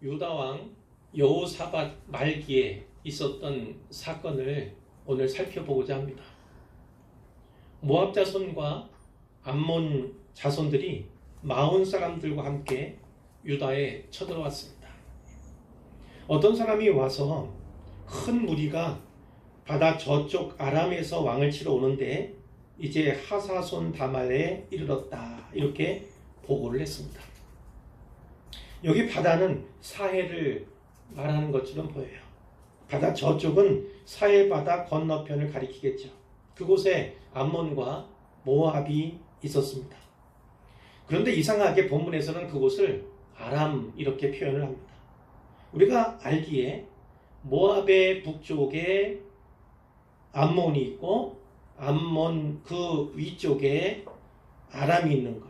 유다왕 여호사밧 말기에 있었던 사건을 오늘 살펴보고자 합니다. 모압 자손과 암몬 자손들이 마온 사람들과 함께 유다에 쳐들어왔습니다. 어떤 사람이 와서 큰 무리가 바다 저쪽 아람에서 왕을 치러 오는데 이제 하사손 다말에 이르렀다, 이렇게 보고를 했습니다. 여기 바다는 사해를 말하는 것처럼 보여요. 바다 저쪽은 사해 바다 건너편을 가리키겠죠. 그곳에 암몬과 모압이 있었습니다. 그런데 이상하게 본문에서는 그곳을 아람 이렇게 표현을 합니다. 우리가 알기에 모압의 북쪽에 암몬이 있고 암몬 그 위쪽에 아람이 있는 것,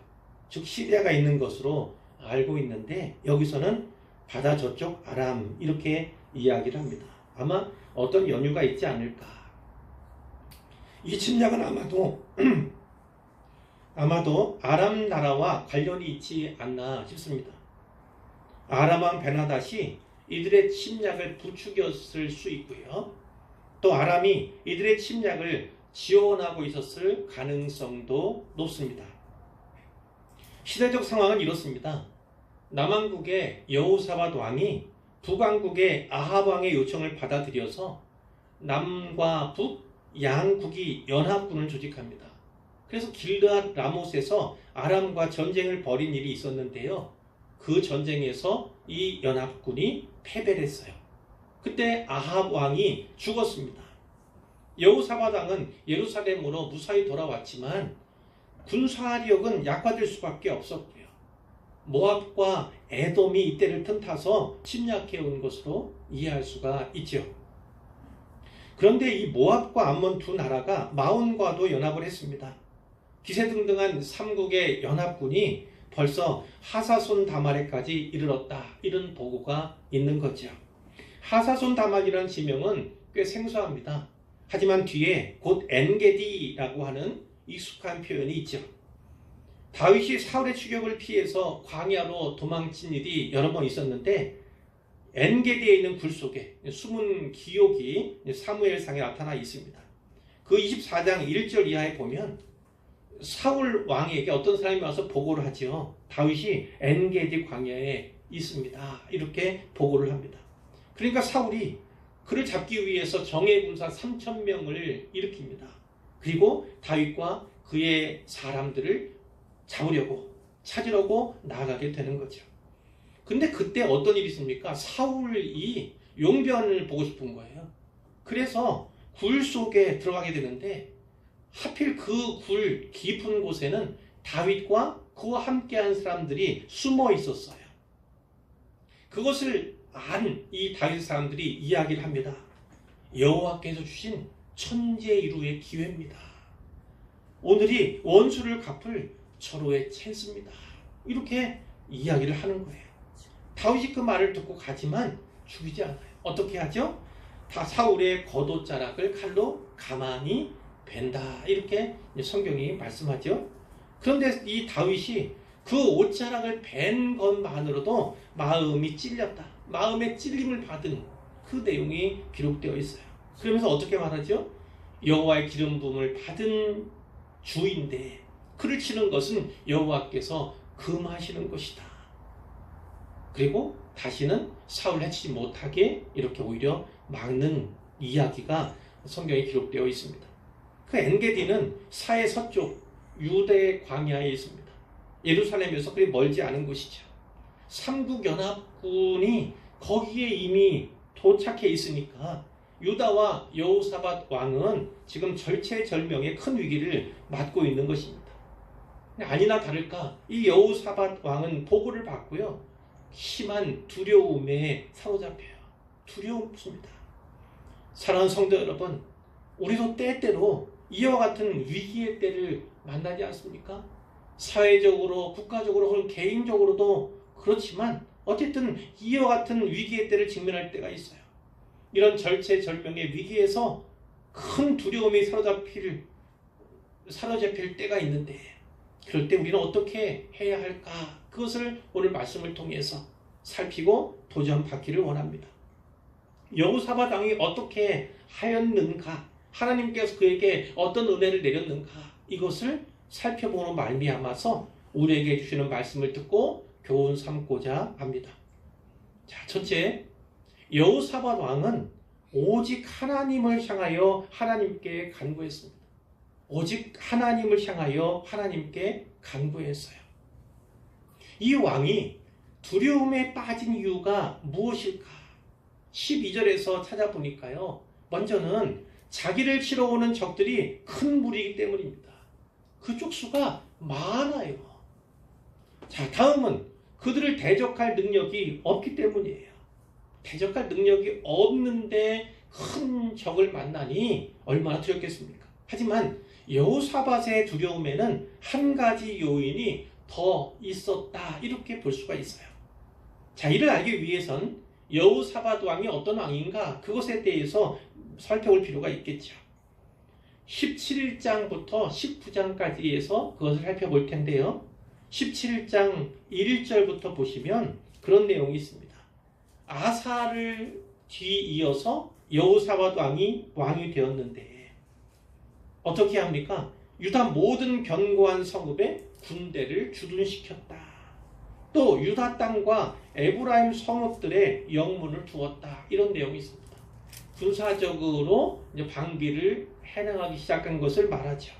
즉 시리아가 있는 것으로 알고 있는데 여기서는 바다 저쪽 아람 이렇게 이야기를 합니다. 아마 어떤 연유가 있지 않을까. 이 침략은 아마도 아람 나라와 관련이 있지 않나 싶습니다. 아람 왕 베나닷이 이들의 침략을 부추겼을 수 있고요. 또 아람이 이들의 침략을 지원하고 있었을 가능성도 높습니다. 시대적 상황은 이렇습니다. 남왕국의 여호사밧 왕이 북왕국의 아합 왕의 요청을 받아들여서 남과 북 양국이 연합군을 조직합니다. 그래서 길르앗 라못에서 아람과 전쟁을 벌인 일이 있었는데요. 그 전쟁에서 이 연합군이 패배를 했어요. 그때 아합 왕이 죽었습니다. 여호사밧 왕은 예루살렘으로 무사히 돌아왔지만 군사력은 약화될 수밖에 없었고요. 모압과 에돔이 이때를 틈타서 침략해온 것으로 이해할 수가 있죠. 그런데 이 모압과 암몬 두 나라가 마온과도 연합을 했습니다. 기세등등한 삼국의 연합군이 벌써 하사손 다말에까지 이르렀다, 이런 보고가 있는 거죠. 하사손 다말이라는 지명은 꽤 생소합니다. 하지만 뒤에 곧 엔게디라고 하는 익숙한 표현이 있죠. 다윗이 사울의 추격을 피해서 광야로 도망친 일이 여러 번 있었는데 엔게디에 있는 굴 속에 숨은 기록이 사무엘상에 나타나 있습니다. 그 24장 1절 이하에 보면 사울 왕에게 어떤 사람이 와서 보고를 하죠. 다윗이 엔게디 광야에 있습니다, 이렇게 보고를 합니다. 그러니까 사울이 그를 잡기 위해서 정예군사 3,000명을 일으킵니다. 그리고 다윗과 그의 사람들을 잡으려고 찾으려고 나아가게 되는 거죠. 근데 그때 어떤 일이 있습니까? 사울이 용변을 보고 싶은 거예요. 그래서 굴 속에 들어가게 되는데 하필 그 굴 깊은 곳에는 다윗과 그와 함께한 사람들이 숨어 있었어요. 그것을 안 이 다윗 사람들이 이야기를 합니다. 여호와께서 주신 천재일우의 기회입니다. 오늘이 원수를 갚을 절호의 찬스입니다. 이렇게 이야기를 하는 거예요. 다윗이 그 말을 듣고 가지만 죽이지 않아요. 어떻게 하죠? 다 사울의 겉옷자락을 칼로 가만히 벤다, 이렇게 성경이 말씀하죠. 그런데 이 다윗이 그 옷자락을 벤 것만으로도 마음이 찔렸다, 마음의 찔림을 받은 그 내용이 기록되어 있어요. 그러면서 어떻게 말하죠? 여호와의 기름 부음을 받은 주인데 그를 치는 것은 여호와께서 금하시는 것이다. 그리고 다시는 사울을 해치지 못하게 이렇게 오히려 막는 이야기가 성경에 기록되어 있습니다. 그 엔게디는 사해 서쪽 유대 광야에 있습니다. 예루살렘에서 그리 멀지 않은 곳이죠. 삼국연합군이 거기에 이미 도착해 있으니까 유다와 여호사밧 왕은 지금 절체절명의 큰 위기를 맞고 있는 것입니다. 아니나 다를까 이 여호사밧 왕은 보고를 받고요, 심한 두려움에 사로잡혀요. 두려움입니다. 사랑하는 성도 여러분, 우리도 때때로 이와 같은 위기의 때를 만나지 않습니까? 사회적으로, 국가적으로, 혹은 개인적으로도 그렇지만 어쨌든 이와 같은 위기의 때를 직면할 때가 있어요. 이런 절체절명의 위기에서 큰 두려움이 사로잡힐 때가 있는데 그럴 때 우리는 어떻게 해야 할까? 그것을 오늘 말씀을 통해서 살피고 도전받기를 원합니다. 여호사밧 왕이 어떻게 하였는가, 하나님께서 그에게 어떤 은혜를 내렸는가, 이것을 살펴보는 말미암아서 우리에게 주시는 말씀을 듣고 교훈 삼고자 합니다. 자, 첫째, 여호사밧 왕은 오직 하나님을 향하여 하나님께 간구했습니다. 오직 하나님을 향하여 하나님께 간구했어요. 이 왕이 두려움에 빠진 이유가 무엇일까? 12절에서 찾아보니까요, 먼저는 자기를 치러 오는 적들이 큰 무리이기 때문입니다. 그 쪽수가 많아요. 자, 다음은 그들을 대적할 능력이 없기 때문이에요. 대적할 능력이 없는데 큰 적을 만나니 얼마나 두렵겠습니까? 하지만 여호사밧의 두려움에는 한 가지 요인이 더 있었다, 이렇게 볼 수가 있어요. 자, 이를 알기 위해선 여호사밧 왕이 어떤 왕인가, 그것에 대해서 살펴볼 필요가 있겠죠. 17장부터 19장까지에서 그것을 살펴볼 텐데요. 17장 1절부터 보시면 그런 내용이 있습니다. 아사를 뒤이어서 여호사밧 왕이 되었는데 어떻게 합니까? 유다 모든 견고한 성읍에 군대를 주둔시켰다. 또 유다 땅과 에브라임 성읍들의 영문을 두었다. 이런 내용이 있습니다. 군사적으로 이제 방비를 해나가기 시작한 것을 말하죠.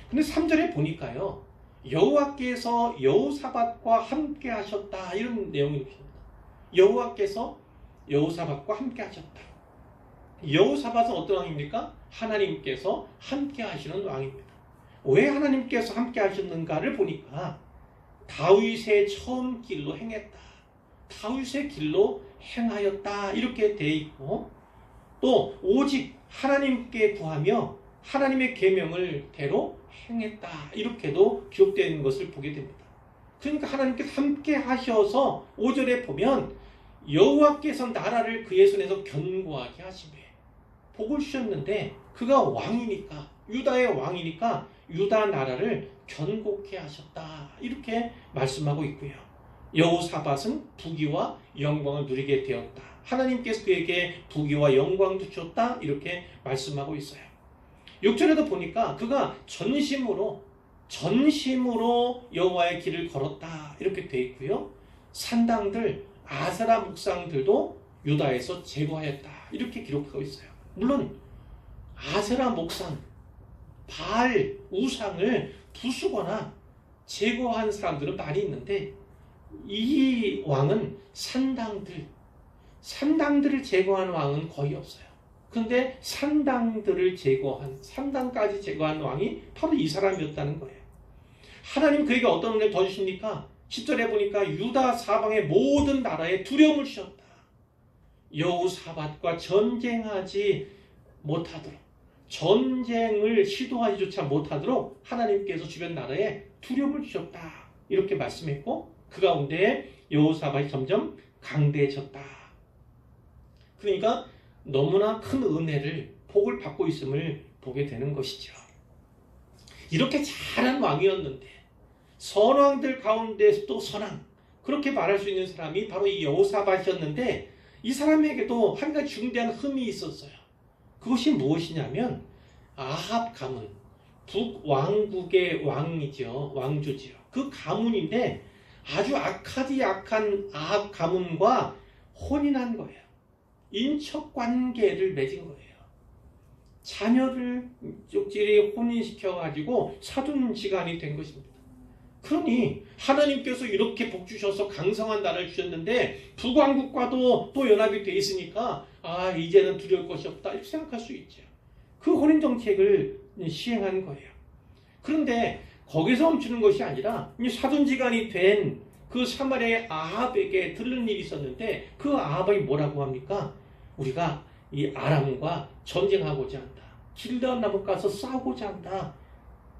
근데 3절에 보니까요, 여호와께서 여호사밧과 함께 하셨다, 이런 내용이 있습니다. 여호와께서 여호사밧과 함께 하셨다. 여호사밧은 어떤 왕입니까? 하나님께서 함께 하시는 왕입니다. 왜 하나님께서 함께 하셨는가를 보니까 다윗의 처음 길로 행했다, 다윗의 길로 행하였다, 이렇게 되어 있고, 또 오직 하나님께 구하며 하나님의 계명을 대로 행했다, 이렇게도 기록되어 있는 것을 보게 됩니다. 그러니까 하나님께서 함께 하셔서 5절에 보면 여호와께서 나라를 그의 손에서 견고하게 하시며 복을 주셨는데, 그가 왕이니까, 유다의 왕이니까 유다 나라를 견고케 하셨다, 이렇게 말씀하고 있고요. 여호사밧은 부귀와 영광을 누리게 되었다, 하나님께서 그에게 부귀와 영광도 주셨다, 이렇게 말씀하고 있어요. 6절에도 보니까 그가 전심으로 여호와의 길을 걸었다, 이렇게 되어 있고요. 산당들, 아세라 목상들도 유다에서 제거하였다, 이렇게 기록하고 있어요. 물론 아세라 목상, 바알 우상을 부수거나 제거한 사람들은 많이 있는데, 이 왕은 산당들을 제거한 왕은 거의 없어요. 그런데 산당까지 제거한 왕이 바로 이 사람이었다는 거예요. 하나님 그에게 어떤 은혜를 더 주십니까? 10절에 보니까 유다 사방의 모든 나라에 두려움을 주셨다. 여호사밧과 전쟁하지 못하도록, 전쟁을 시도하지조차 못하도록 하나님께서 주변 나라에 두려움을 주셨다, 이렇게 말씀했고, 그 가운데 여호사밧이 점점 강대해졌다. 그러니까 너무나 큰 은혜를, 복을 받고 있음을 보게 되는 것이죠. 이렇게 잘한 왕이었는데, 선왕들 가운데서 또 선왕, 그렇게 말할 수 있는 사람이 바로 이 여호사밧이었는데, 이 사람에게도 한 가지 중대한 흠이 있었어요. 그것이 무엇이냐면 아합 가문, 북왕국의 왕주지요. 그 가문인데 아주 악한 아합 가문과 혼인한 거예요. 인척 관계를 맺은 거예요. 자녀를 쪽지리 혼인시켜가지고 사돈지간이 된 것입니다. 그러니 하나님께서 이렇게 복 주셔서 강성한 나라를 주셨는데 북왕국과도 또 연합이 돼 있으니까 이제는 두려울 것이 없다, 이렇게 생각할 수 있죠. 그 혼인 정책을 시행한 거예요. 그런데 거기서 멈추는 것이 아니라 사돈지간이 된 그 사마리아의 아합에게 들은 일이 있었는데, 그 아합이 뭐라고 합니까? 우리가 이 아람과 전쟁하고자 한다, 길드한 나무 가서 싸우고자 한다,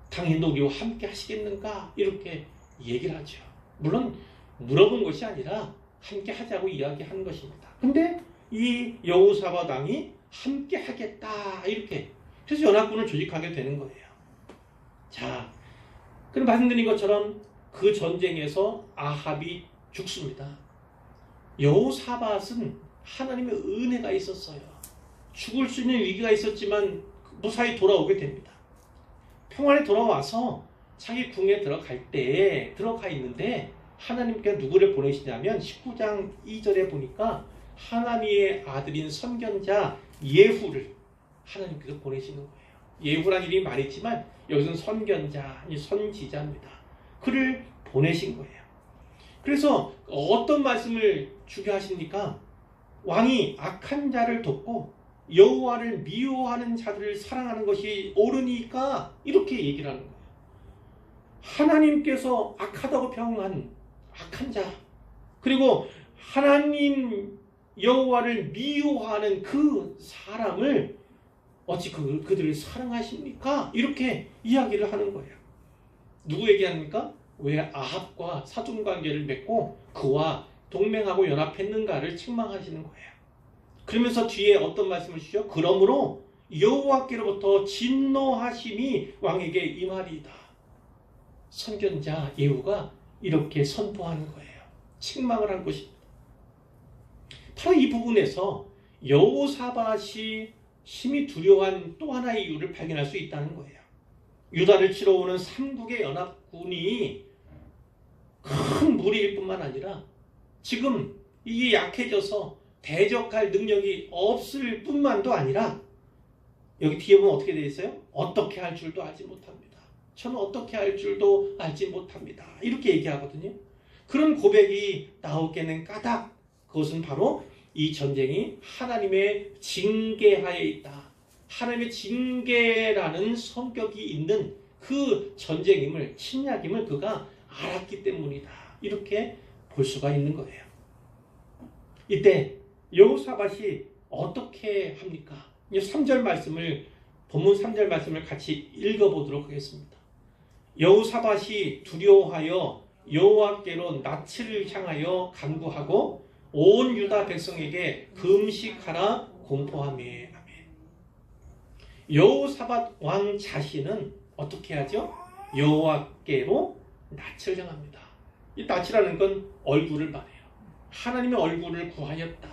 당연히 우리와 함께 하시겠는가, 이렇게 얘기를 하죠. 물론 물어본 것이 아니라 함께 하자고 이야기한 것입니다. 근데 이 여호사밧 왕이 함께 하겠다, 이렇게 그래서 연합군을 조직하게 되는 거예요. 자, 그럼 말씀드린 것처럼 그 전쟁에서 아합이 죽습니다. 여호사밧은 하나님의 은혜가 있었어요. 죽을 수 있는 위기가 있었지만 무사히 돌아오게 됩니다. 평안에 돌아와서 자기 궁에 들어가 있는데 하나님께서 누구를 보내시냐면 19장 2절에 보니까 하나님의 아들인 선견자 예후를 하나님께서 보내시는 거예요. 예후란 이름이 많이 있지만 여기서는 선견자, 선지자입니다. 그를 보내신 거예요. 그래서 어떤 말씀을 주게 하십니까? 왕이 악한 자를 돕고 여호와를 미워하는 자들을 사랑하는 것이 옳으니까 이렇게 얘기를 하는 거예요. 하나님께서 악하다고 평한 악한 자, 그리고 하나님 여호와를 미워하는 그 사람을 어찌 그들을 사랑하십니까? 이렇게 이야기를 하는 거예요. 누구 얘기합니까? 왜 아합과 사돈관계를 맺고 그와 동맹하고 연합했는가를 책망하시는 거예요. 그러면서 뒤에 어떤 말씀을 주죠? 그러므로 여호와께로부터 진노하심이 왕에게 임하리이다. 선견자 예후가 이렇게 선포하는 거예요. 책망을 한 것입니다. 바로 이 부분에서 여호사밧이 심히 두려워한 또 하나의 이유를 발견할 수 있다는 거예요. 유다를 치러 오는 삼국의 연합군이 큰 무리일 뿐만 아니라 지금 이게 약해져서 대적할 능력이 없을 뿐만도 아니라 여기 뒤에 보면 어떻게 되어 있어요? 어떻게 할 줄도 알지 못합니다. 저는 어떻게 할 줄도 알지 못합니다. 이렇게 얘기하거든요. 그런 고백이 나오게는 까닭, 그것은 바로 이 전쟁이 하나님의 징계하에 있다. 하나님의 징계라는 성격이 있는 그 전쟁임을, 침략임을 그가 알았기 때문이다. 이렇게 볼 수가 있는 거예요. 이때 여호사밧이 어떻게 합니까? 3절 말씀을, 본문 3절 말씀을 같이 읽어보도록 하겠습니다. 여호사밧이 두려워하여 여호와께로 낯을 향하여 간구하고 온 유다 백성에게 금식하라 공포하며. 아멘. 여호사밧 왕 자신은 어떻게 하죠? 여호와께로 낯을 향합니다. 이 낯이라는 건 얼굴을 말해요. 하나님의 얼굴을 구하였다.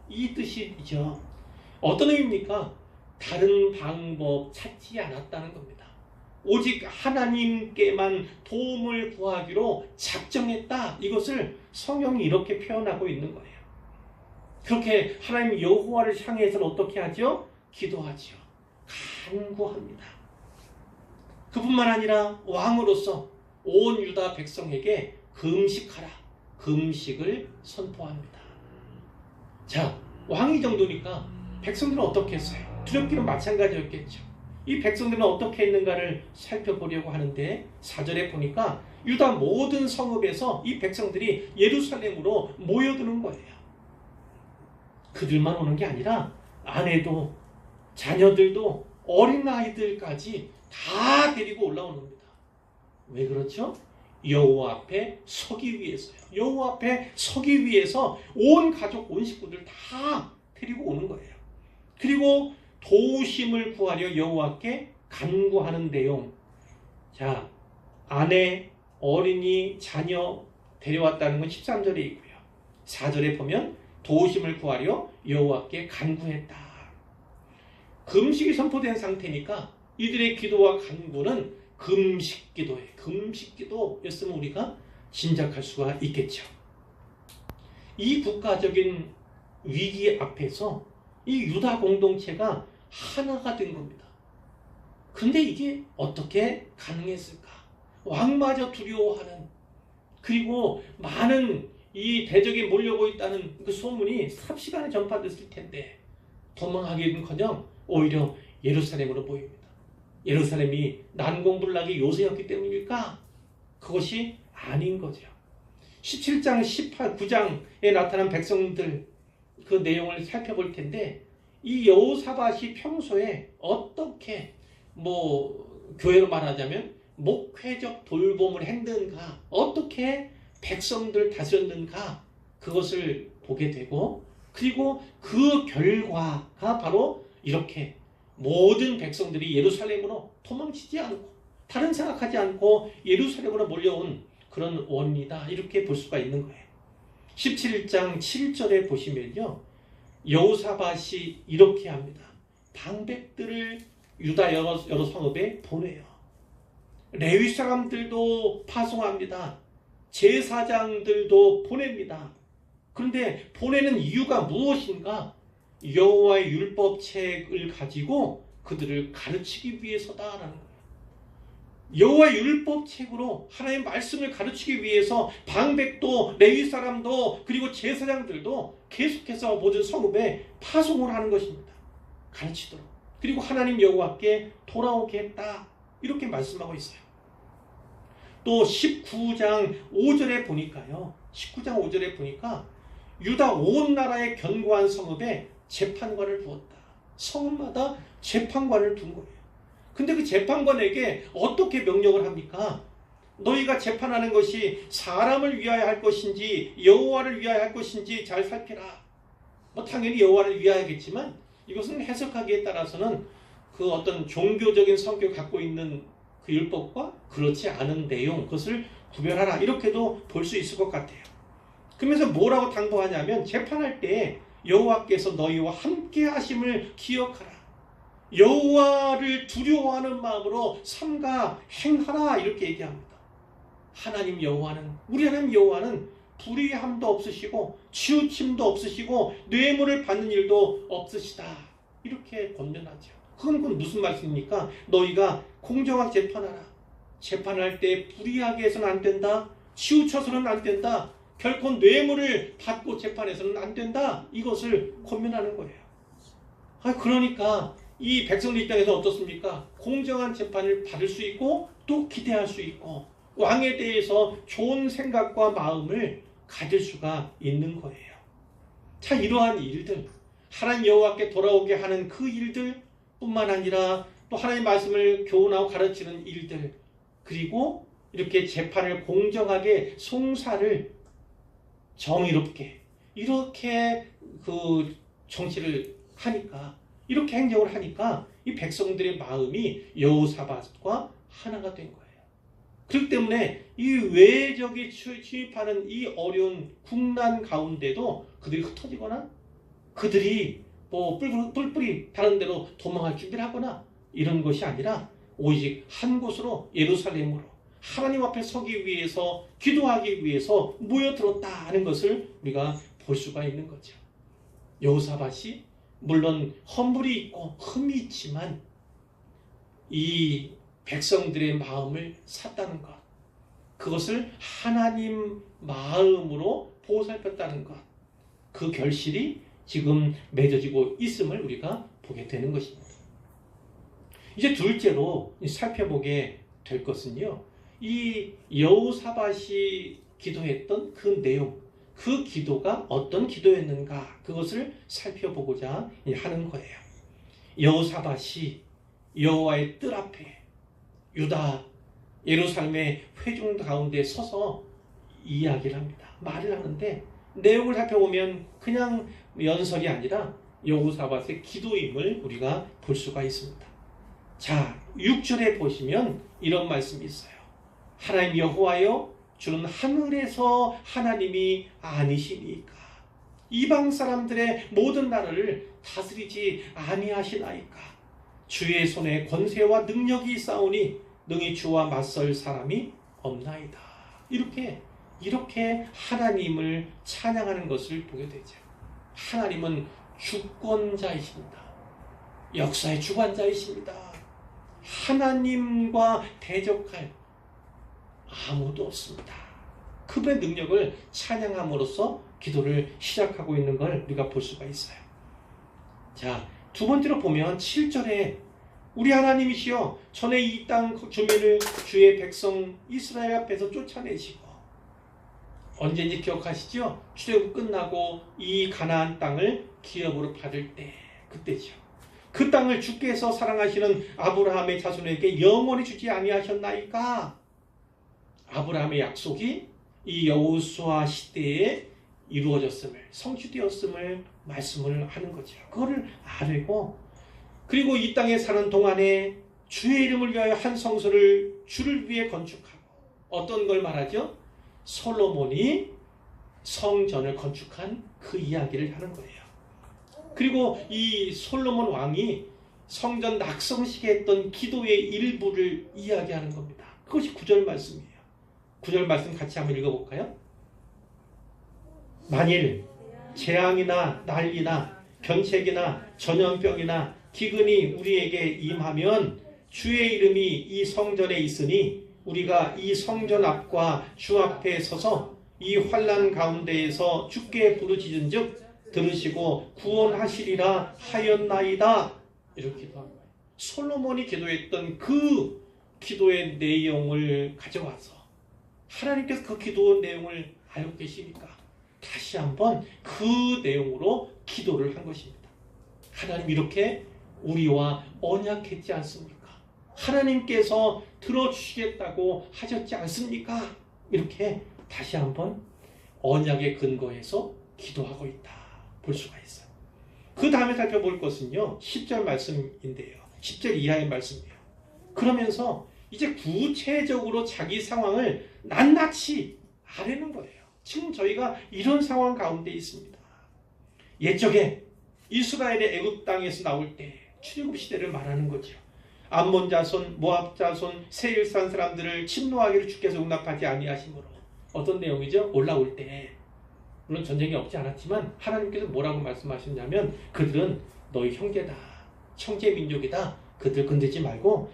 이 뜻이죠. 어떤 의미입니까? 다른 방법 찾지 않았다는 겁니다. 오직 하나님께만 도움을 구하기로 작정했다. 이것을 성경이 이렇게 표현하고 있는 거예요. 그렇게 하나님 여호와를 향해서는 어떻게 하죠? 기도하죠. 간구합니다. 그뿐만 아니라 왕으로서 온 유다 백성에게 금식하라. 금식을 선포합니다. 자, 왕이 정도니까 백성들은 어떻게 했어요? 두렵기는 마찬가지였겠죠. 이 백성들은 어떻게 했는가를 살펴보려고 하는데 4절에 보니까 유다 모든 성읍에서 이 백성들이 예루살렘으로 모여드는 거예요. 그들만 오는 게 아니라 아내도 자녀들도 어린아이들까지 다 데리고 올라오는 겁니다. 왜 그렇죠? 여호와 앞에 서기 위해서요. 여호와 앞에 서기 위해서 온 가족, 온 식구들 다 데리고 오는 거예요. 그리고 도우심을 구하려 여호와께 간구하는 내용. 자, 아내, 어린이, 자녀 데려왔다는 건 13절에 있고요. 4절에 보면 도우심을 구하려 여호와께 간구했다. 금식이 선포된 상태니까 이들의 기도와 간구는 금식기도예요. 금식기도였으면 우리가 짐작할 수가 있겠죠. 이 국가적인 위기 앞에서 이 유다 공동체가 하나가 된 겁니다. 근데 이게 어떻게 가능했을까? 왕마저 두려워하는, 그리고 많은 이 대적이 몰려오고 있다는 그 소문이 삽시간에 전파됐을 텐데 도망하기는커녕 오히려 예루살렘으로 모입니다. 예루살렘이 난공불락의 요새였기 때문일까? 그것이 아닌 거죠. 17장, 9장에 나타난 백성들 그 내용을 살펴볼 텐데 이 여호사밧이 평소에 어떻게 교회로 말하자면 목회적 돌봄을 했는가, 어떻게 백성들 다스렸는가, 그것을 보게 되고, 그리고 그 결과가 바로 이렇게 모든 백성들이 예루살렘으로 도망치지 않고 다른 생각하지 않고 예루살렘으로 몰려온 그런 원인이다. 이렇게 볼 수가 있는 거예요. 17장 7절에 보시면요. 여호사밧이 이렇게 합니다. 방백들을 유다 여러 성읍에 보내요. 레위 사람들도 파송합니다. 제사장들도 보냅니다. 그런데 보내는 이유가 무엇인가? 여호와의 율법책을 가지고 그들을 가르치기 위해서다라는 거예요. 여호와의 율법책으로 하나님의 말씀을 가르치기 위해서 방백도 레위 사람도 그리고 제사장들도 계속해서 모든 성읍에 파송을 하는 것입니다. 가르치도록. 그리고 하나님 여호와께 돌아오게 했다. 이렇게 말씀하고 있어요. 또 19장 5절에 보니까요. 19장 5절에 보니까 유다 온 나라의 견고한 성읍에 재판관을 두었다. 성읍마다 재판관을 둔 거예요. 근데 그 재판관에게 어떻게 명령을 합니까? 너희가 재판하는 것이 사람을 위하여 할 것인지 여호와를 위하여 할 것인지 잘 살펴라. 당연히 여호와를 위하여겠지만 이것은 해석하기에 따라서는 그 어떤 종교적인 성격을 갖고 있는 그 율법과 그렇지 않은 내용, 그것을 구별하라. 이렇게도 볼 수 있을 것 같아요. 그러면서 뭐라고 당부하냐면 재판할 때 여호와께서 너희와 함께 하심을 기억하라. 여호와를 두려워하는 마음으로 삼가 행하라. 이렇게 얘기합니다. 하나님 여호와는, 우리 하나님 여호와는 불의함도 없으시고 치우침도 없으시고 뇌물을 받는 일도 없으시다. 이렇게 권면하죠. 그건 무슨 말씀입니까? 너희가 공정하게 재판하라. 재판할 때 불의하게 해서는 안 된다. 치우쳐서는 안 된다. 결코 뇌물을 받고 재판해서는 안 된다. 이것을 권면하는 거예요. 그러니까 이 백성들 입장에서 어떻습니까? 공정한 재판을 받을 수 있고 또 기대할 수 있고 왕에 대해서 좋은 생각과 마음을 가질 수가 있는 거예요. 자, 이러한 일들, 하나님 여호와께 돌아오게 하는 그 일들 뿐만 아니라 또 하나님의 말씀을 교훈하고 가르치는 일들, 그리고 이렇게 재판을 공정하게 송사를 정의롭게 이렇게 그 정치를 하니까, 이렇게 행정을 하니까 이 백성들의 마음이 여호사밧과 하나가 된 거예요. 그렇기 때문에 이 외적이 침입하는 이 어려운 국난 가운데도 그들이 흩어지거나 그들이 뿔뿔이 다른 데로 도망할 준비를 하거나 이런 것이 아니라 오직 한 곳으로 예루살렘으로 하나님 앞에 서기 위해서, 기도하기 위해서 모여들었다는 것을 우리가 볼 수가 있는 거죠. 여호사밧이 물론 허물이 있고 흠이 있지만 이 백성들의 마음을 샀다는 것, 그것을 하나님 마음으로 보살폈다는 것, 그 결실이 지금 맺어지고 있음을 우리가 보게 되는 것입니다. 이제 둘째로 살펴보게 될 것은요, 이 여호사밧이 기도했던 그 내용, 그 기도가 어떤 기도였는가, 그것을 살펴보고자 하는 거예요. 여호사밧이 여호와의 뜰 앞에 유다 예루살렘의 회중 가운데 서서 이야기를 합니다. 말을 하는데 내용을 살펴보면 그냥 연설이 아니라 여호사밧의 기도임을 우리가 볼 수가 있습니다. 자, 6절에 보시면 이런 말씀이 있어요. 하나님 여호와여, 주는 하늘에서 하나님이 아니시니까 이방 사람들의 모든 나라를 다스리지 아니하시나이까. 주의 손에 권세와 능력이 있사오니 능히 주와 맞설 사람이 없나이다. 이렇게 하나님을 찬양하는 것을 보게 되죠. 하나님은 주권자이십니다. 역사의 주관자이십니다. 하나님과 대적할 아무도 없습니다. 그분의 능력을 찬양함으로써 기도를 시작하고 있는 걸 우리가 볼 수가 있어요. 자, 두 번째로 보면 7절에 우리 하나님이시여, 전에 이 땅 주민을 주의 백성 이스라엘 앞에서 쫓아내시고, 언제인지 기억하시죠? 출애굽 끝나고 이 가나안 땅을 기업으로 받을 때, 그때죠. 그 땅을 주께서 사랑하시는 아브라함의 자손에게 영원히 주지 아니하셨나이까. 아브라함의 약속이 이 여호수아 시대에 이루어졌음을, 성취되었음을 말씀을 하는 거죠. 그거를 알고, 그리고 이 땅에 사는 동안에 주의 이름을 위하여 한 성소를 주를 위해 건축하고, 어떤 걸 말하죠? 솔로몬이 성전을 건축한 그 이야기를 하는 거예요. 그리고 이 솔로몬 왕이 성전 낙성식에 했던 기도의 일부를 이야기하는 겁니다. 그것이 9절 말씀이에요. 9절 말씀 같이 한번 읽어볼까요? 만일 재앙이나 난리나 견책이나 전염병이나 기근이 우리에게 임하면 주의 이름이 이 성전에 있으니 우리가 이 성전 앞과 주 앞에 서서 이 환난 가운데에서 주께 부르짖은즉 들으시고 구원하시리라 하였나이다. 이렇게 기도한 거예요. 솔로몬이 기도했던 그 기도의 내용을 가져와서 하나님께서 그 기도 내용을 알고 계시니까 다시 한번 그 내용으로 기도를 한 것입니다. 하나님 이렇게 우리와 언약했지 않습니까? 하나님께서 들어주시겠다고 하셨지 않습니까? 이렇게 다시 한번 언약의 근거에서 기도하고 있다 볼 수가 있어요. 그 다음에 살펴볼 것은요 10절 말씀인데요. 10절 이하의 말씀이에요. 그러면서 이제 구체적으로 자기 상황을 낱낱이 아뢰는 거예요. 지금 저희가 이런 상황 가운데 있습니다. 옛적에 이스라엘의 애굽 땅에서 나올 때 출애굽 시대를 말하는 거죠. 암몬 자손, 모압 자손, 세일산 사람들을 침노하기를 주께서 용납하지 아니하심으로 어떤 내용이죠? 올라올 때 물론 전쟁이 없지 않았지만 하나님께서 뭐라고 말씀하셨냐면 그들은 너희 형제다, 형제 민족이다. 그들 건드지 말고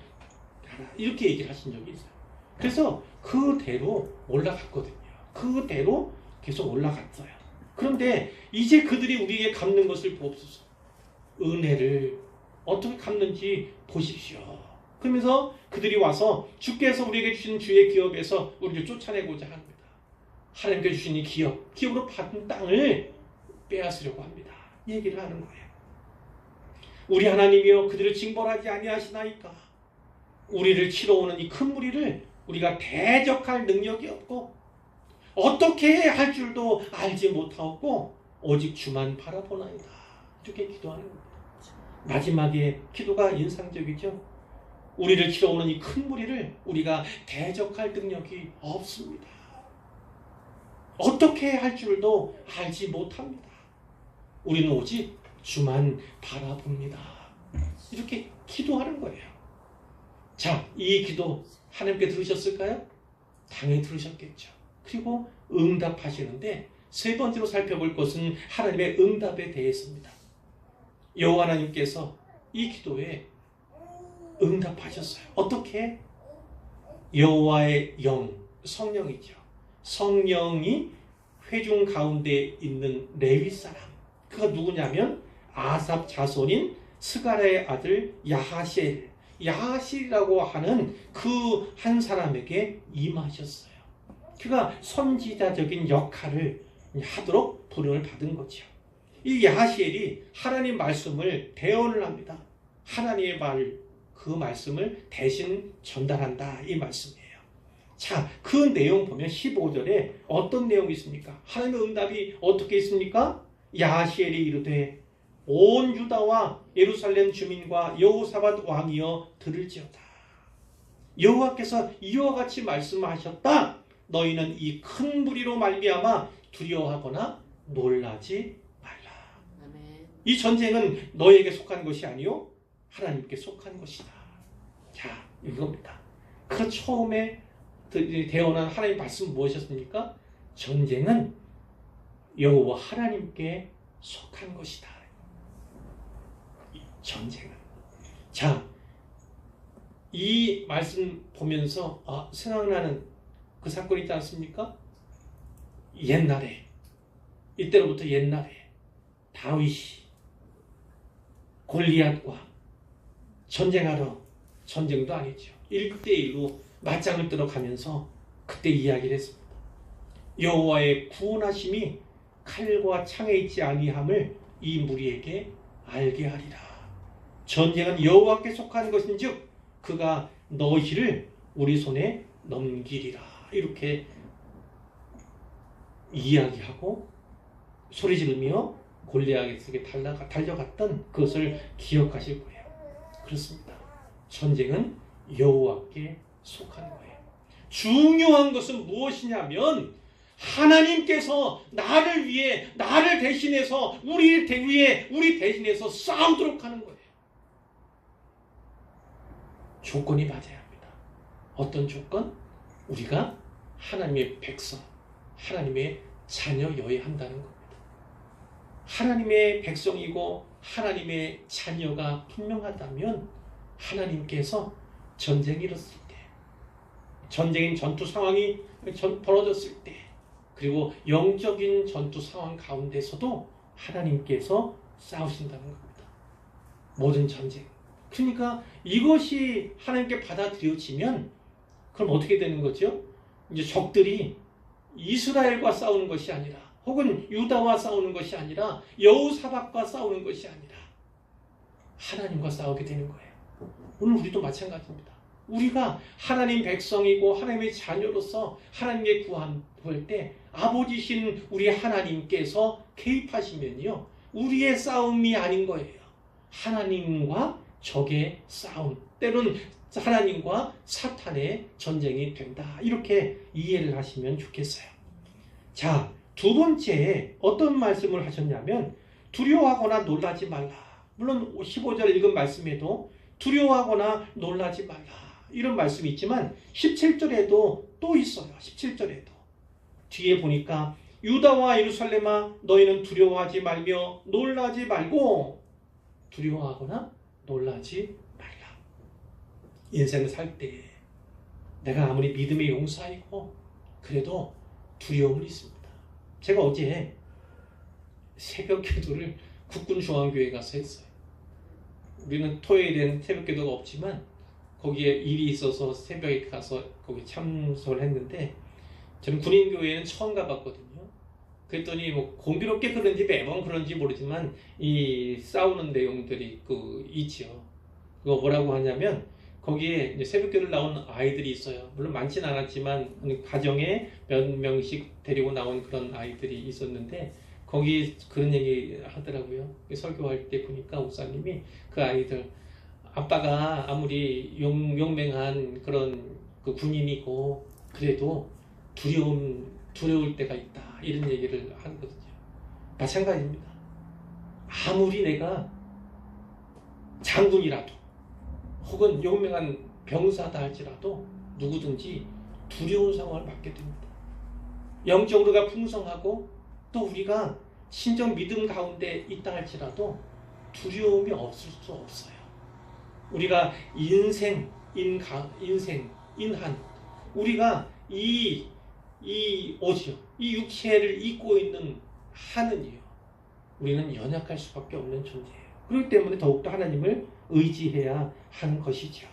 이렇게 얘기를 하신 적이 있어요. 그래서 그대로 올라갔거든요. 그대로 계속 올라갔어요. 그런데 이제 그들이 우리에게 갚는 것을 보옵소서. 은혜를 어떻게 갚는지 보십시오. 그러면서 그들이 와서 주께서 우리에게 주신 주의 기업에서 우리를 쫓아내고자 합니다. 하나님께 주신 이 기업으로 받은 땅을 빼앗으려고 합니다. 이 얘기를 하는 거예요. 우리 하나님이여 그들을 징벌하지 아니하시나이까. 우리를 치러 오는 이 큰 무리를 우리가 대적할 능력이 없고 어떻게 할 줄도 알지 못하고 오직 주만 바라보나이다. 이렇게 기도하는 겁니다. 마지막에 기도가 인상적이죠. 우리를 치러 오는 이 큰 무리를 우리가 대적할 능력이 없습니다. 어떻게 할 줄도 알지 못합니다. 우리는 오직 주만 바라봅니다. 이렇게 기도하는 거예요. 자, 이 기도 하나님께 들으셨을까요? 당연히 들으셨겠죠. 그리고 응답하시는데 세 번째로 살펴볼 것은 하나님의 응답에 대해서입니다. 여호와 하나님께서 이 기도에 응답하셨어요. 어떻게? 여호와의 영, 성령이죠. 성령이 회중 가운데 있는 레위 사람, 그가 누구냐면 아삽 자손인 스가랴의 아들 야하실이라고 하는 그 한 사람에게 임하셨어요. 그가 선지자적인 역할을 하도록 부름을 받은 거죠. 이 야하시엘이 하나님 말씀을 대언을 합니다. 하나님의 그 말씀을 대신 전달한다 이 말씀이에요. 자, 그 내용 보면 15절에 어떤 내용이 있습니까? 하나님의 응답이 어떻게 있습니까? 야하시엘이 이르되 온 유다와 예루살렘 주민과 여호사밧 왕이여 들을지어다. 여호와께서 이와 같이 말씀하셨다. 너희는 이 큰 무리로 말미암아 두려워하거나 놀라지 말라. 아멘. 이 전쟁은 너에게 속한 것이 아니요 하나님께 속한 것이다. 자, 이겁니다. 그 처음에 대언한 하나님 말씀 무엇이었습니까? 전쟁은 여호와 하나님께 속한 것이다. 전쟁은. 자, 이 말씀 보면서 생각나는 그 사건 있지 않습니까? 옛날에, 이때로부터 옛날에 다윗이 골리앗과 전쟁하러, 전쟁도 아니죠. 1대1로 맞짱을 뜨러 가면서 그때 이야기를 했습니다. 여호와의 구원하심이 칼과 창에 있지 아니함을 이 무리에게 알게 하리라. 전쟁은 여호와께 속한 것인즉 그가 너희를 우리 손에 넘기리라. 이렇게 이야기하고 소리 지르며 골리앗에게 달려갔던 그것을 기억하실 거예요. 그렇습니다. 전쟁은 여호와께 속한 거예요. 중요한 것은 무엇이냐면 하나님께서 나를 위해, 나를 대신해서, 우리 대신해서 싸우도록 하는 거예요. 조건이 맞아야 합니다. 어떤 조건? 우리가 하나님의 백성, 하나님의 자녀여야 한다는 겁니다. 하나님의 백성이고 하나님의 자녀가 분명하다면 하나님께서 전쟁이 일었을 때, 전쟁인 전투 상황이 벌어졌을 때, 그리고 영적인 전투 상황 가운데서도 하나님께서 싸우신다는 겁니다. 모든 전쟁. 그러니까 이것이 하나님께 받아들여지면 그럼 어떻게 되는 거죠? 이제 적들이 이스라엘과 싸우는 것이 아니라, 혹은 유다와 싸우는 것이 아니라, 여호사밧과 싸우는 것이 아니라 하나님과 싸우게 되는 거예요. 오늘 우리도 마찬가지입니다. 우리가 하나님 백성이고 하나님의 자녀로서 하나님의 구원할 때 아버지신 우리 하나님께서 개입하시면요, 우리의 싸움이 아닌 거예요. 하나님과 적의 싸움, 때로는 하나님과 사탄의 전쟁이 된다. 이렇게 이해를 하시면 좋겠어요. 자, 두 번째 어떤 말씀을 하셨냐면 두려워하거나 놀라지 말라. 물론 15절 읽은 말씀에도 두려워하거나 놀라지 말라 이런 말씀이 있지만 17절에도 또 있어요. 17절에도 뒤에 보니까 유다와 예루살렘아 너희는 두려워하지 말며 놀라지 말고, 두려워하거나 놀라지 말라. 인생을 살 때 내가 아무리 믿음의 용사이고 그래도 두려움은 있습니다. 제가 어제 새벽 기도를 국군중앙교회 가서 했어요. 우리는 토요일에는 새벽 기도가 없지만 거기에 일이 있어서 새벽에 가서 거기 참석을 했는데, 저는 군인교회는 처음 가봤거든요. 그랬더니 뭐 공교롭게 그런지 매번 그런지 모르지만 이 싸우는 내용들이 있죠. 그거 뭐라고 하냐면 거기에 이제 새벽기도를 나온 아이들이 있어요. 물론 많지는 않았지만 가정에 몇 명씩 데리고 나온 그런 아이들이 있었는데 거기 그런 얘기 하더라고요. 설교할 때 보니까 목사님이 그 아이들, 아빠가 아무리 용맹한 그런 그 군인이고 그래도 두려울 때가 있다, 이런 얘기를 하거든요. 마찬가지입니다. 아무리 내가 장군이라도 혹은 용맹한 병사다 할지라도 누구든지 두려운 상황을 맞게 됩니다. 영적으로가 풍성하고 또 우리가 신적 믿음 가운데 있다 할지라도 두려움이 없을 수 없어요. 우리가 인한 우리가 이 육체를 입고 있는 한은요, 우리는 연약할 수밖에 없는 존재예요. 그렇기 때문에 더욱더 하나님을 의지해야 하는 것이죠.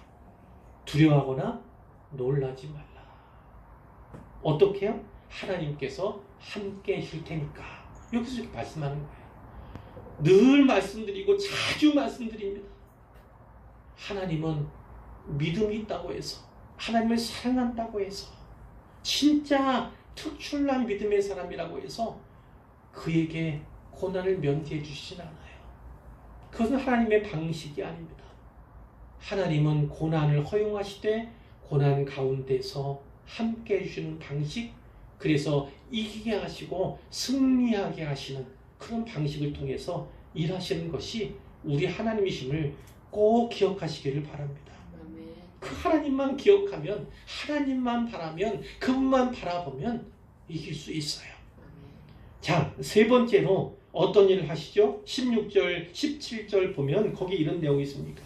두려워하거나 놀라지 말라. 어떻게 해요? 하나님께서 함께 해줄 테니까. 여기서 이렇게 말씀하는 거예요. 늘 말씀드리고 자주 말씀드립니다. 하나님은 믿음이 있다고 해서, 하나님을 사랑한다고 해서, 진짜 특출난 믿음의 사람이라고 해서 그에게 고난을 면제해 주시진 않아요. 그것은 하나님의 방식이 아닙니다. 하나님은 고난을 허용하시되 고난 가운데서 함께 해주시는 방식, 그래서 이기게 하시고 승리하게 하시는 그런 방식을 통해서 일하시는 것이 우리 하나님이심을 꼭 기억하시기를 바랍니다. 그 하나님만 기억하면, 하나님만 바라면, 그분만 바라보면 이길 수 있어요. 자, 세 번째로 어떤 일을 하시죠? 16절, 17절 보면 거기 이런 내용이 있습니다.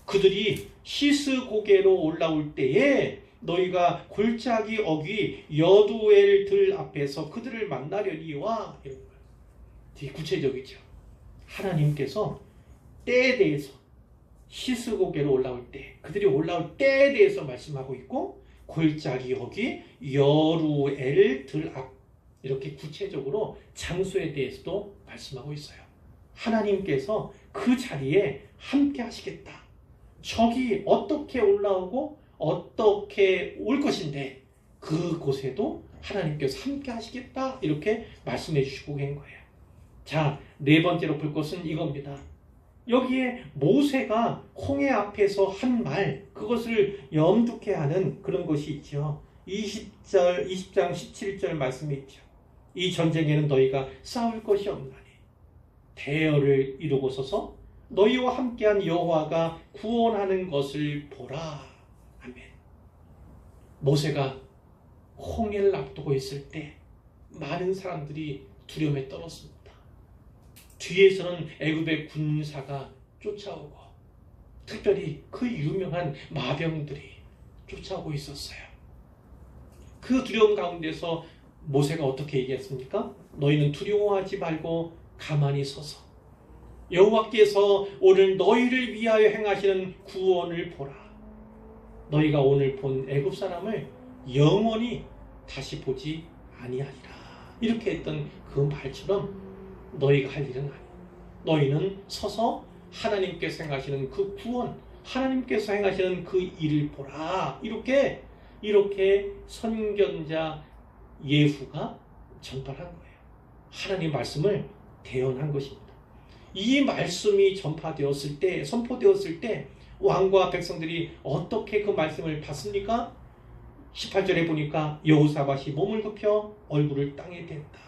그들이 시스고개로 올라올 때에 너희가 골짜기 어귀 여두엘 들 앞에서 그들을 만나려니와, 이런 거예요. 되게 구체적이죠. 하나님께서 때에 대해서, 시스고개로 올라올 때, 그들이 올라올 때에 대해서 말씀하고 있고, 골짜기 어귀 여루엘 들 앞, 이렇게 구체적으로 장소에 대해서도 말씀하고 있어요. 하나님께서 그 자리에 함께 하시겠다. 적이 어떻게 올라오고 어떻게 올 것인데 그곳에도 하나님께서 함께 하시겠다, 이렇게 말씀해 주시고 계신 거예요. 자, 네 번째로 볼 것은 이겁니다. 여기에 모세가 홍해 앞에서 한 말, 그것을 염두케 하는 그런 것이 있죠. 20장 17절 말씀이 있죠. 이 전쟁에는 너희가 싸울 것이 없나니 대열을 이루고 서서 너희와 함께한 여호와가 구원하는 것을 보라. 아멘. 모세가 홍해를 앞두고 있을 때 많은 사람들이 두려움에 떨었습니다. 뒤에서는 애굽의 군사가 쫓아오고 특별히 그 유명한 마병들이 쫓아오고 있었어요. 그 두려움 가운데서 모세가 어떻게 얘기했습니까? 너희는 두려워하지 말고 가만히 서서 여호와께서 오늘 너희를 위하여 행하시는 구원을 보라. 너희가 오늘 본 애굽 사람을 영원히 다시 보지 아니하리라. 이렇게 했던 그 말처럼 너희가 할 일은 아니야. 너희는 서서 하나님께서 행하시는 그 구원, 하나님께서 행하시는 그 일을 보라. 이렇게 선견자 예후가 전파한 거예요. 하나님 말씀을 대언한 것입니다. 이 말씀이 전파되었을 때, 선포되었을 때 왕과 백성들이 어떻게 그 말씀을 받습니까? 18절에 보니까 여호사밧이 몸을 굽혀 얼굴을 땅에 댔다.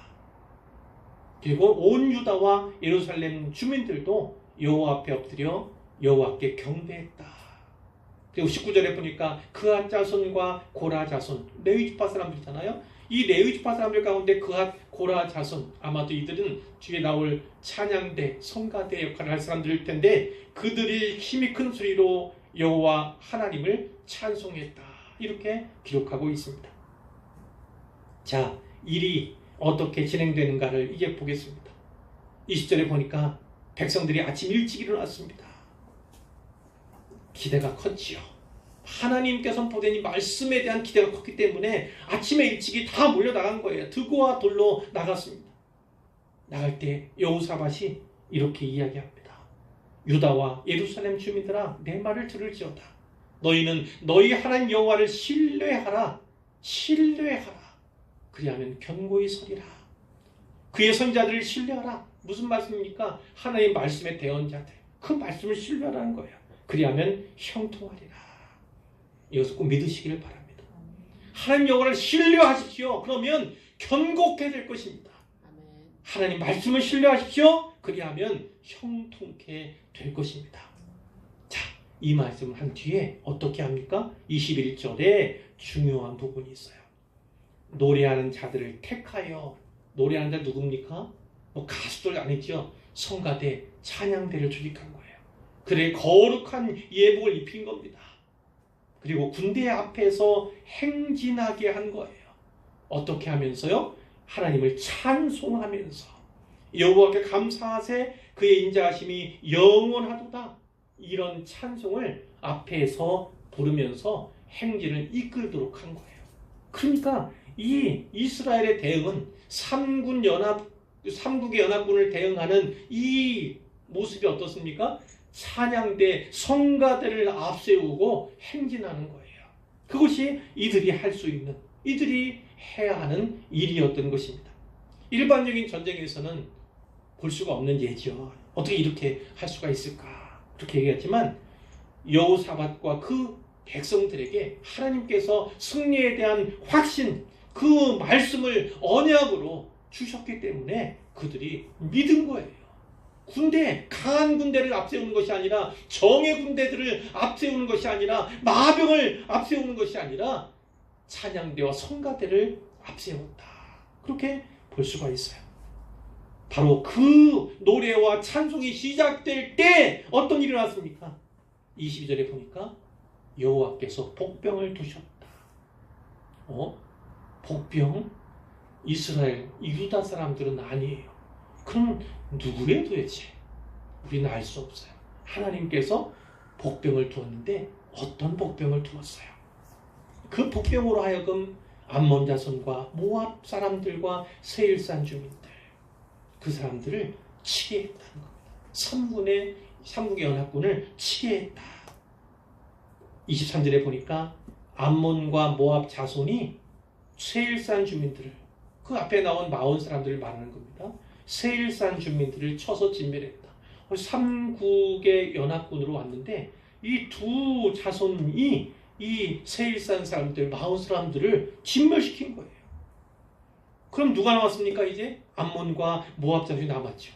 그리고 온 유다와 예루살렘 주민들도 여호와 앞에 엎드려 여호와께 경배했다. 그리고 19절에 보니까 그앗 자손과 고라 자손, 레위 지파 사람들이잖아요. 이 레위 지파 사람들 가운데 그앗, 고라 자손, 아마도 이들은 뒤에 나올 찬양대, 성가대 역할을 할 사람들일 텐데 그들이 힘이 큰 소리로 여호와 하나님을 찬송했다. 이렇게 기록하고 있습니다. 자, 일이 어떻게 진행되는가를 이제 보겠습니다. 20절에 보니까 백성들이 아침 일찍 일어났습니다. 기대가 컸지요. 하나님께 선포된 이 말씀에 대한 기대가 컸기 때문에 아침에 일찍이 다 몰려나간 거예요. 드고와 돌로 나갔습니다. 나갈 때 여호사밧이 이렇게 이야기합니다. 유다와 예루살렘 주민들아, 내 말을 들을지어다. 너희는 너희 하나님 여호와를 신뢰하라. 그리하면 견고히 서리라. 그의 선자들을 신뢰하라. 무슨 말씀입니까? 하나님 말씀의 대언자들, 그 말씀을 신뢰하라는 거예요. 그리하면 형통하리라. 이것을 꼭 믿으시기를 바랍니다. 하나님 여호와를 신뢰하십시오. 그러면 견고하게 될 것입니다. 하나님 말씀을 신뢰하십시오. 그리하면 형통케 될 것입니다. 자, 이 말씀을 한 뒤에 어떻게 합니까? 21절에 중요한 부분이 있어요. 노래하는 자들을 택하여, 노래하는 자 누굽니까? 뭐 가수들 아니죠. 성가대, 찬양대를 조직한 거예요. 그래 거룩한 예복을 입힌 겁니다. 그리고 군대 앞에서 행진하게 한 거예요. 어떻게 하면서요? 하나님을 찬송하면서 여호와께 감사하세 그의 인자하심이 영원하도다. 이런 찬송을 앞에서 부르면서 행진을 이끌도록 한 거예요. 그러니까 이 이스라엘의 대응은 삼국의 연합군을 대응하는 이 모습이 어떻습니까? 찬양대, 성가대를 앞세우고 행진하는 거예요. 그것이 이들이 할 수 있는, 이들이 해야 하는 일이었던 것입니다. 일반적인 전쟁에서는 볼 수가 없는 예죠. 어떻게 이렇게 할 수가 있을까? 그렇게 얘기했지만 여호사밧과 그 백성들에게 하나님께서 승리에 대한 확신, 그 말씀을 언약으로 주셨기 때문에 그들이 믿은 거예요. 군대, 강한 군대를 앞세우는 것이 아니라, 정예 군대들을 앞세우는 것이 아니라, 마병을 앞세우는 것이 아니라 찬양대와 성가대를 앞세웠다. 그렇게 볼 수가 있어요. 바로 그 노래와 찬송이 시작될 때 어떤 일이 일어났습니까? 22절에 보니까 여호와께서 복병을 두셨다. 복병? 이스라엘, 유다 사람들은 아니에요. 그럼 누구예요 도대체? 우리는 알 수 없어요. 하나님께서 복병을 두었는데 어떤 복병을 두었어요? 그 복병으로 하여금 암몬 자손과 모압 사람들과 세일산 주민들, 그 사람들을 치게 했다는 겁니다. 삼국의 연합군을 치게 했다. 23절에 보니까 암몬과 모압 자손이 세일산 주민들을, 그 앞에 나온 마온 사람들을 말하는 겁니다. 세일산 주민들을 쳐서 진멸했다. 삼국의 연합군으로 왔는데 이 두 자손이 이 세일산 사람들, 마온 사람들을 진멸시킨 거예요. 그럼 누가 남았습니까? 이제 암몬과 모압 자손이 남았죠.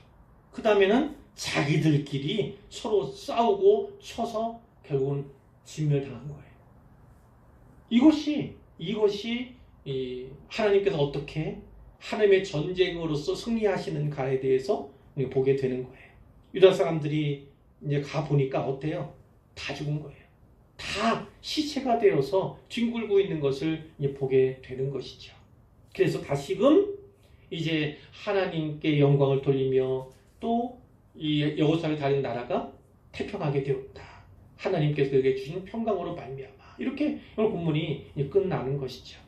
그 다음에는 자기들끼리 서로 싸우고 쳐서 결국은 진멸당한 거예요. 이것이 하나님께서 어떻게 하나님의 전쟁으로서 승리하시는 가에 대해서 보게 되는 거예요. 유다 사람들이 이제 가 보니까 어때요? 다 죽은 거예요. 다 시체가 되어서 뒹굴고 있는 것을 보게 되는 것이죠. 그래서 다시금 이제 하나님께 영광을 돌리며 또 이 여호사를 다른 나라가 태평하게 되었다. 하나님께서 그에게 주신 평강으로 말미암아. 이렇게 오늘 본문이 끝나는 것이죠.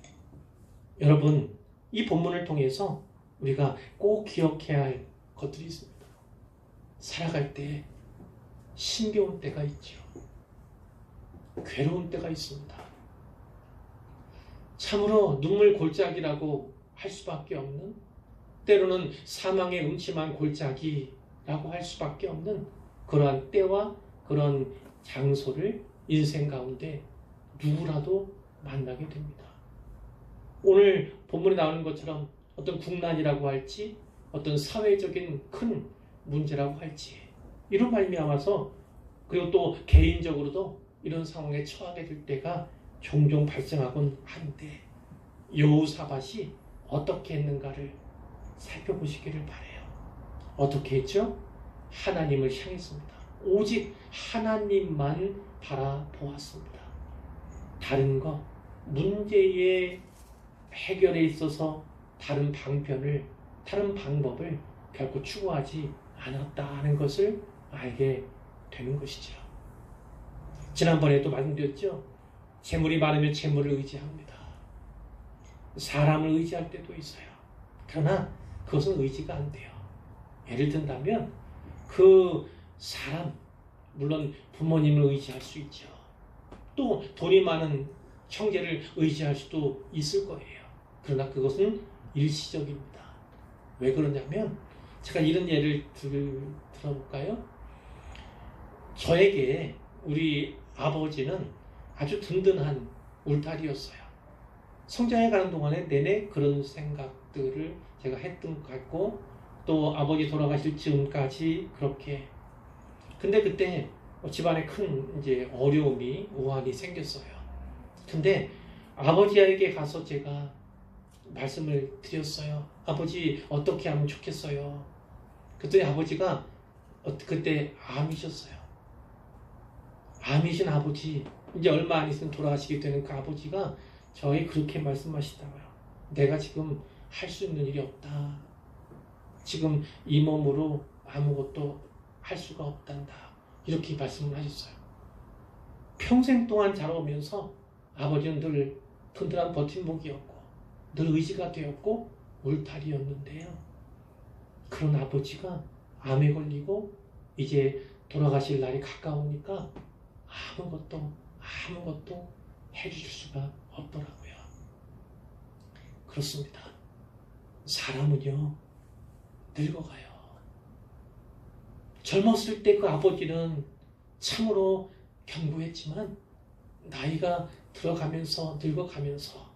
여러분, 이 본문을 통해서 우리가 꼭 기억해야 할 것들이 있습니다. 살아갈 때 힘겨운 때가 있죠. 괴로운 때가 있습니다. 참으로 눈물 골짜기라고 할 수밖에 없는, 때로는 사망의 음침한 골짜기라고 할 수밖에 없는 그러한 때와 그런 장소를 인생 가운데 누구라도 만나게 됩니다. 오늘 본문에 나오는 것처럼 어떤 국난이라고 할지 어떤 사회적인 큰 문제라고 할지 이런 말미암아서, 그리고 또 개인적으로도 이런 상황에 처하게 될 때가 종종 발생하곤 하는데, 여호사밧이 어떻게 했는가를 살펴보시기를 바라요. 어떻게 했죠? 하나님을 향했습니다. 오직 하나님만 바라보았습니다. 다른 것, 문제의 해결에 있어서 다른 방편을, 다른 방법을 결코 추구하지 않았다는 것을 알게 되는 것이죠. 지난번에도 말씀드렸죠. 재물이 많으면 재물을 의지합니다. 사람을 의지할 때도 있어요. 그러나 그것은 의지가 안 돼요. 예를 든다면 그 사람, 물론 부모님을 의지할 수 있죠. 또 돈이 많은 형제를 의지할 수도 있을 거예요. 그러나 그것은 일시적입니다. 왜 그러냐면, 제가 이런 예를 들어볼까요? 저에게 우리 아버지는 아주 든든한 울타리였어요. 성장해 가는 동안에 내내 그런 생각들을 제가 했던 것 같고, 또 아버지 돌아가실 즈음까지 그렇게. 근데 그때 집안에 큰 이제 어려움이, 우환이 생겼어요. 근데 아버지에게 가서 제가 말씀을 드렸어요. 아버지, 어떻게 하면 좋겠어요? 그랬더니 아버지가 그때 암이셨어요. 암이신 아버지, 이제 얼마 안 있으면 돌아가시게 되는 그 아버지가 저에게 그렇게 말씀하시더라고요. 내가 지금 할 수 있는 일이 없다. 지금 이 몸으로 아무것도 할 수가 없단다. 이렇게 말씀을 하셨어요. 평생 동안 자라오면서 아버지는 늘 든든한 버팀목이었고 늘 의지가 되었고 울타리였는데요. 그런 아버지가 암에 걸리고 이제 돌아가실 날이 가까우니까 아무것도 해주실 수가 없더라고요. 그렇습니다. 사람은요, 늙어가요. 젊었을 때 그 아버지는 참으로 견고했지만 나이가 들어가면서, 늙어가면서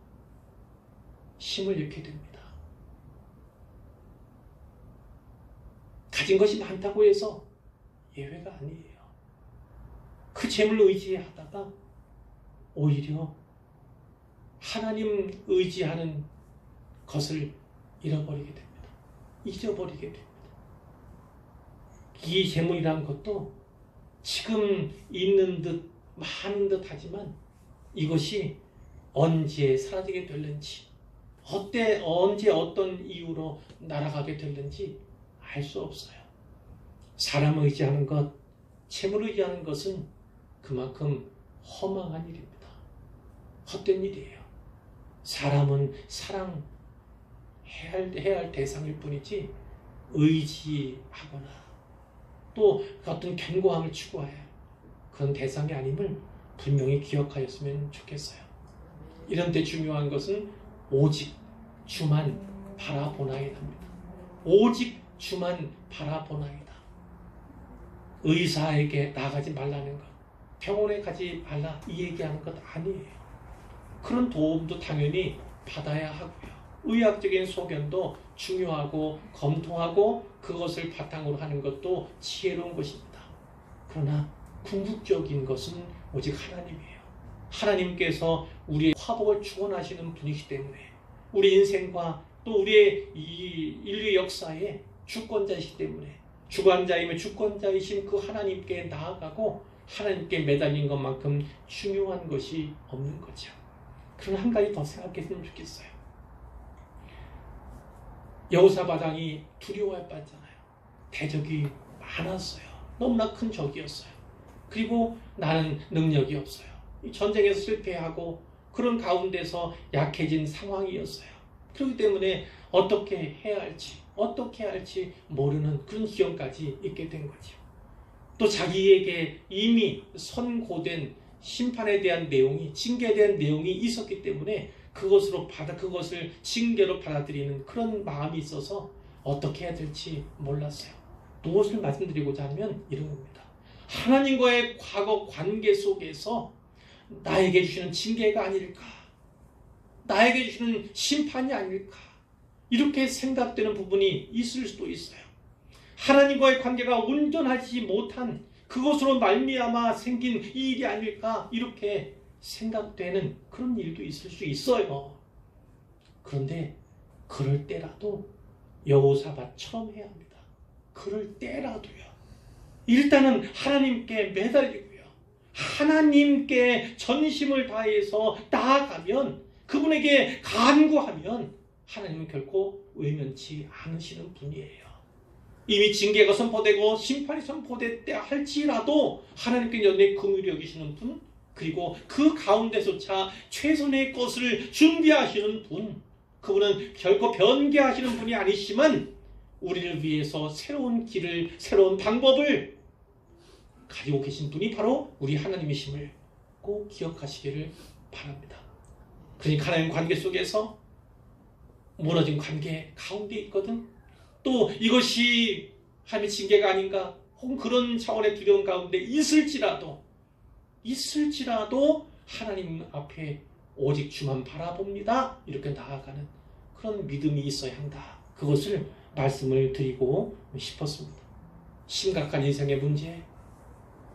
힘을 잃게 됩니다. 가진 것이 많다고 해서 예외가 아니에요. 그 재물을 의지하다가 오히려 하나님 의지하는 것을 잃어버리게 됩니다. 잊어버리게 됩니다. 이 재물이라는 것도 지금 있는 듯 많은 듯 하지만 이것이 언제 사라지게 될는지, 언제 어떤 이유로 날아가게 될는지 알 수 없어요. 사람을 의지하는 것, 재물을 의지하는 것은 그만큼 허망한 일입니다. 헛된 일이에요. 사람은 사랑해야 할 대상일 뿐이지 의지하거나 또 어떤 견고함을 추구해야 할 그런 대상이 아님을 분명히 기억하였으면 좋겠어요. 이런 데 중요한 것은 오직 주만 바라보나이다 합니다. 오직 주만 바라보나이다. 의사에게 나가지 말라는 것, 병원에 가지 말라 이 얘기하는 것 아니에요. 그런 도움도 당연히 받아야 하고요. 의학적인 소견도 중요하고 검토하고 그것을 바탕으로 하는 것도 지혜로운 것입니다. 그러나 궁극적인 것은 오직 하나님이에요. 하나님께서 우리의 화복을 축원하시는 분이시기 때문에 우리 인생과 또 우리의 이 인류 역사의 주권자이시기 때문에 주관자이며 주권자이신 그 하나님께 나아가고 하나님께 매달린 것만큼 중요한 것이 없는 거죠. 그런 한 가지 더 생각했으면 좋겠어요. 여호사밧 왕이 두려워할 뻔했잖아요. 대적이 많았어요. 너무나 큰 적이었어요. 그리고 나는 능력이 없어요. 전쟁에서 실패하고 그런 가운데서 약해진 상황이었어요. 그렇기 때문에 어떻게 해야 할지 모르는 그런 지경까지 있게 된 거죠. 또 자기에게 이미 선고된 심판에 대한 내용이, 징계에 대한 내용이 있었기 때문에 그것을 징계로 받아들이는 그런 마음이 있어서 어떻게 해야 될지 몰랐어요. 무엇을 말씀드리고자 하면 이런 겁니다. 하나님과의 과거 관계 속에서 나에게 주시는 징계가 아닐까, 나에게 주시는 심판이 아닐까, 이렇게 생각되는 부분이 있을 수도 있어요. 하나님과의 관계가 온전하지 못한 그것으로 말미암아 생긴 일이 아닐까, 이렇게 생각되는 그런 일도 있을 수 있어요. 그런데 그럴 때라도 여호사밧처럼 해야 합니다. 그럴 때라도요. 일단은 하나님께 매달리고요. 하나님께 전심을 다해서 나아가면, 그분에게 간구하면 하나님은 결코 외면치 않으시는 분이에요. 이미 징계가 선포되고 심판이 선포됐다 할지라도 하나님께 여전히 긍휼히 여기시는 분, 그리고 그 가운데조차 최선의 것을 준비하시는 분, 그분은 결코 변개하시는 분이 아니시지만 우리를 위해서 새로운 길을, 새로운 방법을 가지고 계신 분이 바로 우리 하나님이심을 꼭 기억하시기를 바랍니다. 그러니까 하나님 관계 속에서 무너진 관계 가운데 있거든. 또 이것이 하나님의 징계가 아닌가, 혹은 그런 차원의 두려움 가운데 있을지라도 하나님 앞에 오직 주만 바라봅니다. 이렇게 나아가는 그런 믿음이 있어야 한다. 그것을 말씀을 드리고 싶었습니다. 심각한 인생의 문제,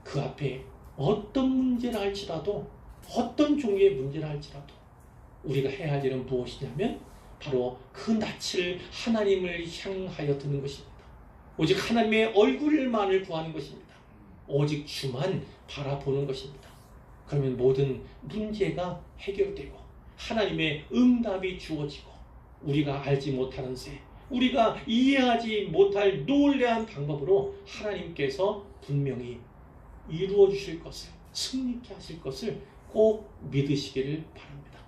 그 앞에 어떤 문제라 할지라도, 어떤 종류의 문제라 할지라도 우리가 해야 할 일은 무엇이냐면 바로 그 낯을 하나님을 향하여 드는 것입니다. 오직 하나님의 얼굴만을 구하는 것입니다. 오직 주만 바라보는 것입니다. 그러면 모든 문제가 해결되고 하나님의 응답이 주어지고 우리가 알지 못하는 새, 우리가 이해하지 못할 놀라운 방법으로 하나님께서 분명히 이루어 주실 것을, 승리케 하실 것을 꼭 믿으시기를 바랍니다.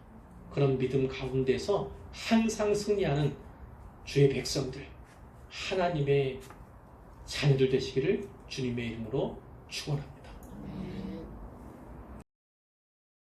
그런 믿음 가운데서 항상 승리하는 주의 백성들, 하나님의 자녀들 되시기를 주님의 이름으로 축원합니다.